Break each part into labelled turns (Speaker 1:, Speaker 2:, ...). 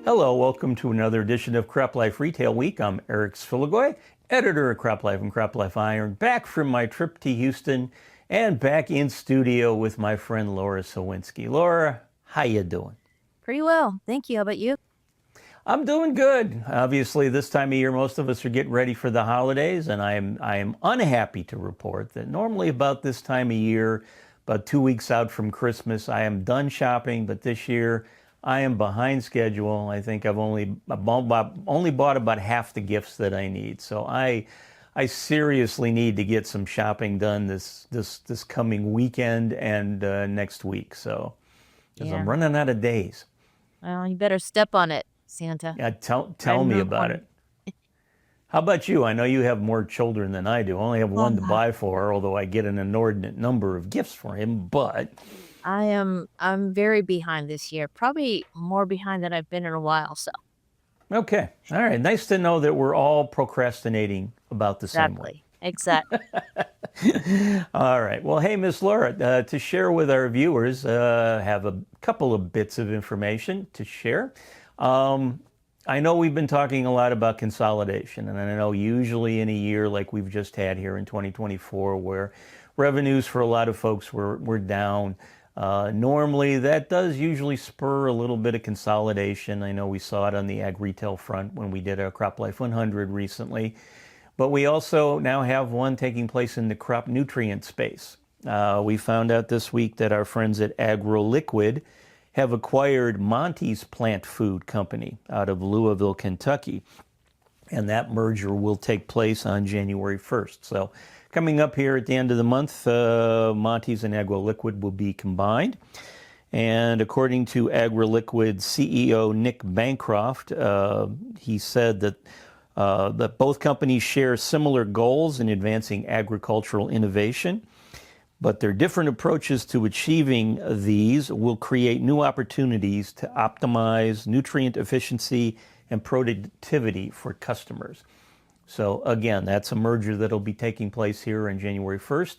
Speaker 1: Hello, welcome to another edition of CropLife Retail Week. I'm Eric Sfiligoj, editor of CropLife and CropLife Iron, back from my trip to Houston and back in studio with my friend Lara Sowinski. Laura, how you doing?
Speaker 2: Pretty well. Thank you. How about you?
Speaker 1: I'm doing good. Obviously, this time of year, most of us are getting ready for the holidays, and I am unhappy to report that normally about this time of year, about 2 weeks out from Christmas, I am done shopping, but this year I am behind schedule. I think I've only bought about half the gifts that I need. So I seriously need to get some shopping done this coming weekend and next week. So because I'm
Speaker 2: Yeah.
Speaker 1: running out of days.
Speaker 2: Well, you better step on it, Santa.
Speaker 1: Yeah,
Speaker 2: Right
Speaker 1: tell me
Speaker 2: around the
Speaker 1: about
Speaker 2: corner.
Speaker 1: it. How about you? I know you have more children than I do. I only have one to
Speaker 2: Uh,
Speaker 1: buy for, although I get an inordinate number of gifts for him. But
Speaker 2: I'm very behind this year. Probably more behind than I've been in a while. So
Speaker 1: okay, all right. Nice to know that we're all procrastinating about the same way.
Speaker 2: exactly.
Speaker 1: All right. Well, hey, Miss Laura, to share with our viewers, have a couple of bits of information to share. Um, I know we've been talking a lot about consolidation, and I know usually in a year like we've just had here in 2024, where revenues for a lot of folks were down, normally that does usually spur a little bit of consolidation. I know we saw it on the ag retail front when we did our CropLife 100 recently. But we also now have one taking place in the crop nutrient space. We found out this week that our friends at AgroLiquid have acquired Monty's Plant Food Company out of Louisville, Kentucky. And that merger will take place on January 1st. So coming up here at the end of the month, Monty's and AgroLiquid will be combined. And according to AgroLiquid CEO Nick Bancroft, he said that both companies share similar goals in advancing agricultural innovation, but their different approaches to achieving these will create new opportunities to optimize nutrient efficiency and productivity for customers. So again, that's a merger that'll be taking place here on January 1st.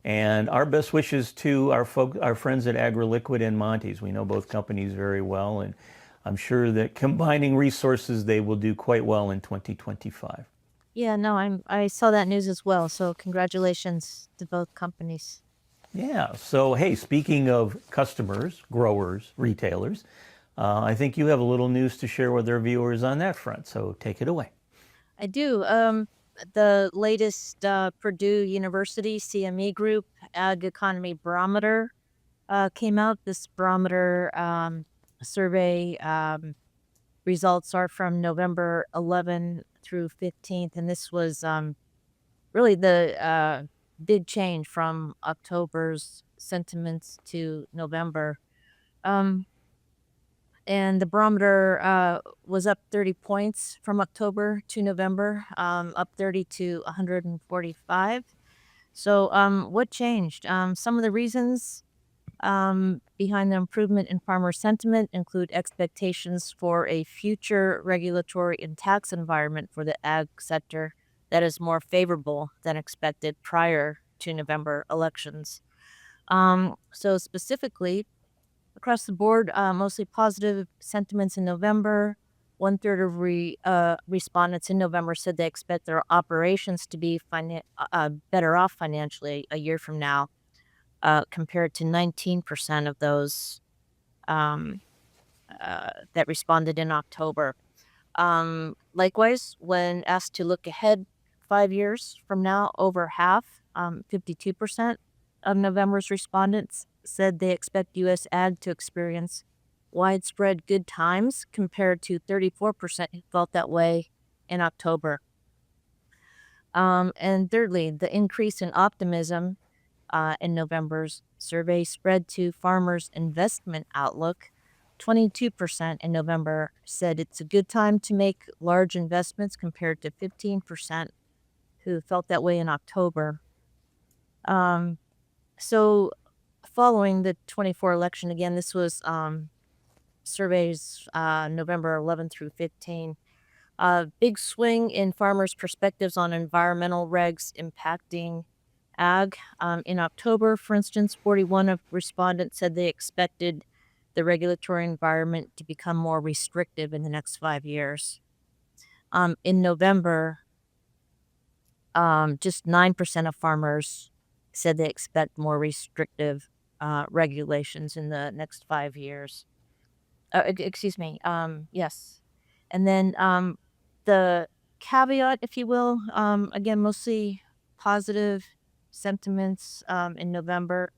Speaker 1: And our best wishes to our friends at AgroLiquid and Monty's. We know both companies very well, and I'm sure that combining resources, they will do quite well in 2025.
Speaker 2: Yeah. No, I saw that news as well. So congratulations to both companies.
Speaker 1: Yeah. So, hey, speaking of customers, growers, retailers, I think you have a little news to share with our viewers on that front. So take it away.
Speaker 2: I do. The latest Purdue University CME Group Ag Economy Barometer came out. This barometer survey results are from November 11 through 15th, and this was really the big change from October's sentiments to November. Um, and the barometer was up 30 points from October to November, up 30 to 145. So, what changed? Some of the reasons behind the improvement in farmer sentiment include expectations for a future regulatory and tax environment for the ag sector that is more favorable than expected prior to November elections. So specifically, across the board, mostly positive sentiments in November. One third of respondents in November said they expect their operations to be better off financially a year from now, compared to 19% of those um, that responded in October. Likewise, when asked to look ahead 5 years from now, over half, 52% of November's respondents said they expect U.S. ag to experience widespread good times, compared to 34% who felt that way in October. And thirdly, the increase in optimism in November's survey spread to farmers' investment outlook. 22% in November said it's a good time to make large investments, compared to 15% who felt that way in October. Um, so, following the 24 election, again, this was surveys November 11 through 15. Big swing in farmers' perspectives on environmental regs impacting ag. In October, for instance, 41 of respondents said they expected the regulatory environment to become more restrictive in the next 5 years. In November, just 9% of farmers said they expect more restrictive regulations in the next 5 years. Excuse me. Yes. And then the caveat, if you will, again, mostly positive sentiments in November.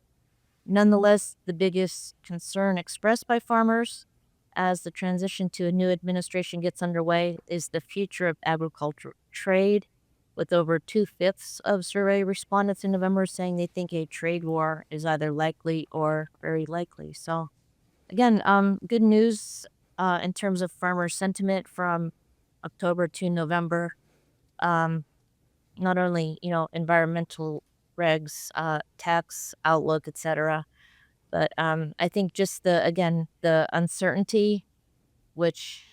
Speaker 2: Nonetheless, the biggest concern expressed by farmers as the transition to a new administration gets underway is the future of agriculture trade, with over 2/5 of survey respondents in November saying they think a trade war is either likely or very likely. So, again, good news in terms of farmer sentiment from October to November. Um, Not only environmental regs, tax outlook, etc., but I think just the uncertainty, which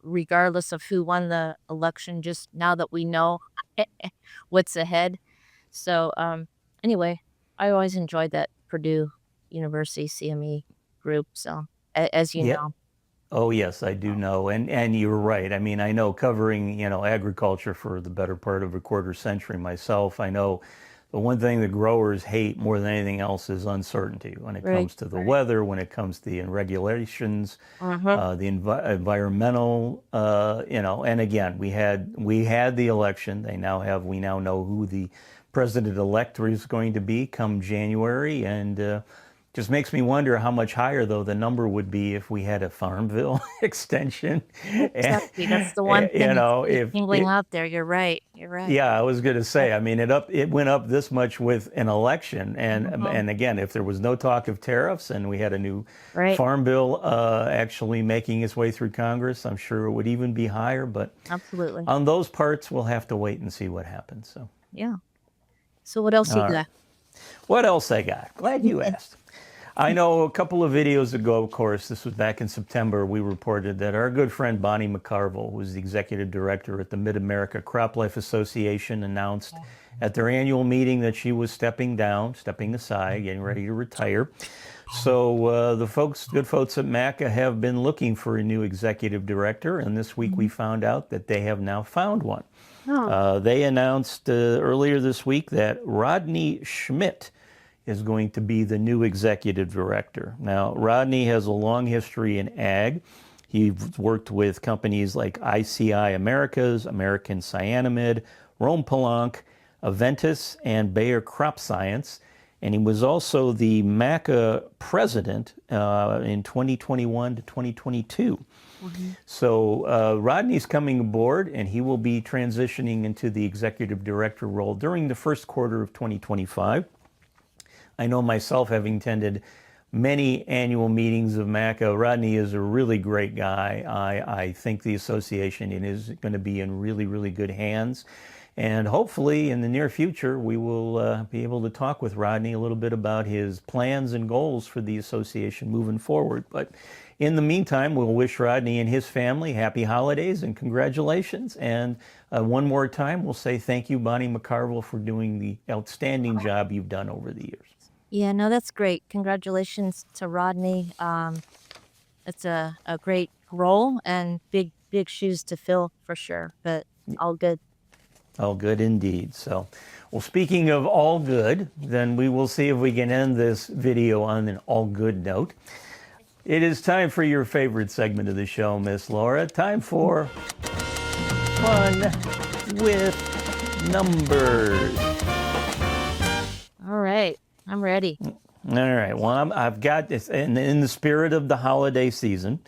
Speaker 2: regardless of who won the election, just now that we know what's ahead. So anyway, I always enjoyed that Purdue University CME group. So as you
Speaker 1: Yeah.
Speaker 2: know.
Speaker 1: Oh, yes, I do know. And you're right. I mean, I know covering, agriculture for the better part of a quarter century myself, I know the one thing the growers hate more than anything else is uncertainty when it
Speaker 2: Right.
Speaker 1: comes to the weather, when it comes to the regulations,
Speaker 2: Uh-huh.
Speaker 1: the environmental, and again, we had the election. We now know who the president-elect is going to be come January, and just makes me wonder how much higher, though, the number would be if we had a farm bill extension. And,
Speaker 2: Exactly. That's the one
Speaker 1: you
Speaker 2: thing that's
Speaker 1: know,
Speaker 2: keep
Speaker 1: if
Speaker 2: tingling
Speaker 1: it,
Speaker 2: out there. You're right. You're right.
Speaker 1: yeah, I was going to say, I mean, it went up this much with an election,
Speaker 2: Uh-huh.
Speaker 1: and again, if there was no talk of tariffs and we had a new
Speaker 2: Right.
Speaker 1: farm bill actually making its way through Congress, I'm sure it would even be higher. But
Speaker 2: Absolutely.
Speaker 1: on those parts, we'll have to wait and see what happens. So,
Speaker 2: Yeah. So what else you
Speaker 1: all right.
Speaker 2: got?
Speaker 1: What else I got? Glad you asked. I know a couple of videos ago, of course, this was back in September, we reported that our good friend Bonnie McCarville, who was the executive director at the Mid America CropLife Association, announced at their annual meeting that she was stepping aside, getting ready to retire. So the good folks at MACA have been looking for a new executive director, and this week we found out that they have now found one.
Speaker 2: Oh,
Speaker 1: They announced earlier this week that Rodney Schmidt is going to be the new executive director. Now, Rodney has a long history in ag. He's worked with companies like ICI Americas, American Cyanamid, Rome Poulenc, Aventis, and Bayer Crop Science. And he was also the MACA president in 2021 to 2022. So Rodney's coming aboard, and he will be transitioning into the executive director role during the first quarter of 2025. I know myself, having attended many annual meetings of MACA, Rodney is a really great guy. I think the association is going to be in really, really good hands. And hopefully in the near future, we will be able to talk with Rodney a little bit about his plans and goals for the association moving forward. But in the meantime, we'll wish Rodney and his family happy holidays and congratulations. And one more time, we'll say thank you, Bonnie McCarville, for doing the outstanding job you've done over the years.
Speaker 2: yeah, no, that's great. Congratulations to Rodney. It's a great role and big shoes to fill for sure, but all good.
Speaker 1: All good indeed. So, well, speaking of all good, then we will see if we can end this video on an all good note. It is time for your favorite segment of the show, Miss Laura. Time for Fun with Numbers.
Speaker 2: All right, I'm ready.
Speaker 1: All right. Well, I've got this in the spirit of the holiday season.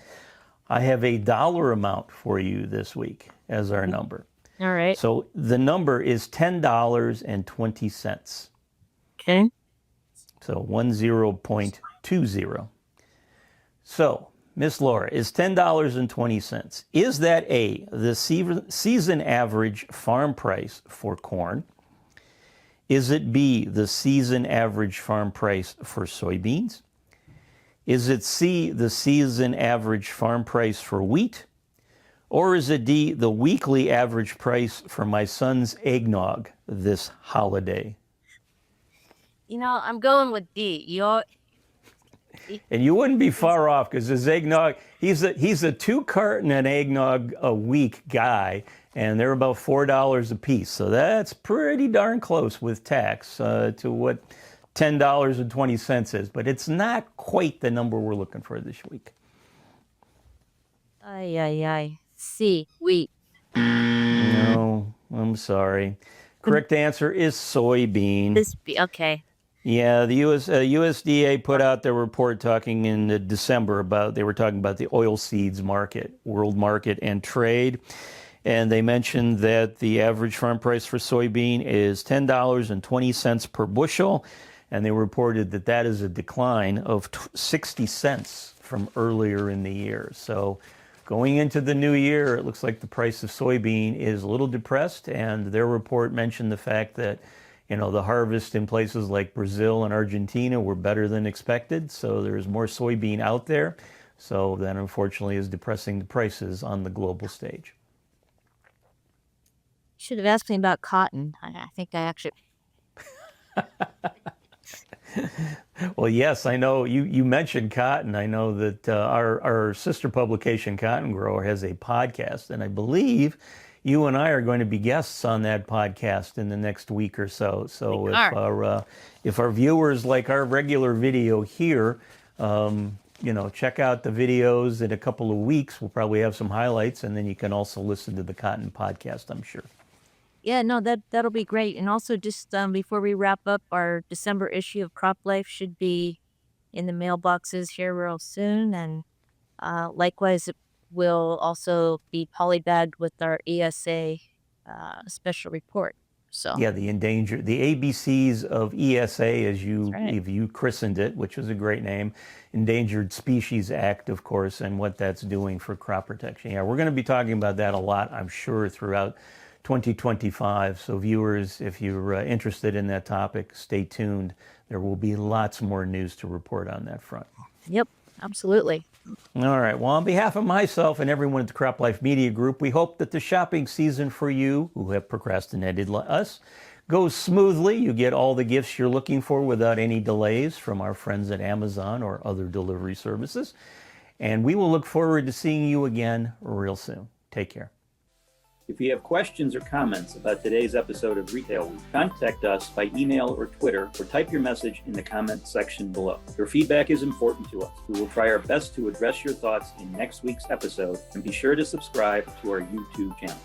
Speaker 1: I have a dollar amount for you this week as our number.
Speaker 2: All right.
Speaker 1: So the number is $10.20.
Speaker 2: Okay.
Speaker 1: So 10.20. So, Miss Laura, is $10.20. Is that A, the season average farm price for corn? Is it B, the season average farm price for soybeans? Is it C, the season average farm price for wheat? Or is it D, the weekly average price for my son's eggnog this holiday?
Speaker 2: I'm going with D.
Speaker 1: And you wouldn't be far off because his eggnog, he's a 2-carton and eggnog a week guy, and they're about $4 a piece. So that's pretty darn close with tax to what $10.20 is. But it's not quite the number we're looking for this week.
Speaker 2: Ay, ay, ay. See, wheat.
Speaker 1: No, I'm sorry. Correct answer is soybean.
Speaker 2: Okay.
Speaker 1: Yeah, the USDA put out their report talking in December they were talking about the oilseeds market, world market, and trade. And they mentioned that the average farm price for soybean is $10.20 per bushel. And they reported that that is a decline of 60 cents from earlier in the year. So going into the new year, it looks like the price of soybean is a little depressed. And their report mentioned the fact that the harvest in places like Brazil and Argentina were better than expected. So there's more soybean out there. So that unfortunately is depressing the prices on the global stage.
Speaker 2: Should have asked me about cotton. I think I actually...
Speaker 1: Well, yes, I know you mentioned cotton. I know that our sister publication, Cotton Grower, has a podcast, and I believe you and I are going to be guests on that podcast in the next week or so. So if our viewers like our regular video here, check out the videos in a couple of weeks. We'll probably have some highlights, and then you can also listen to the Cotton podcast, I'm sure.
Speaker 2: Yeah, no, that'll be great. And also, just before we wrap up, our December issue of CropLife should be in the mailboxes here real soon. And likewise, it will also be polybagged with our ESA special report. So
Speaker 1: yeah, the ABCs of ESA, as you christened it, which was a great name, Endangered Species Act, of course, and what that's doing for crop protection. Yeah, we're going to be talking about that a lot, I'm sure, throughout 2025. So viewers, if you're interested in that topic, stay tuned. There will be lots more news to report on that front.
Speaker 2: Yep, absolutely.
Speaker 1: All right. Well, on behalf of myself and everyone at the CropLife Media Group, we hope that the shopping season for you who have procrastinated like us goes smoothly. You get all the gifts you're looking for without any delays from our friends at Amazon or other delivery services. And we will look forward to seeing you again real soon. Take care. If you have questions or comments about today's episode of Retail Week, contact us by email or Twitter, or type your message in the comments section below. Your feedback is important to us. We will try our best to address your thoughts in next week's episode, and be sure to subscribe to our YouTube channel.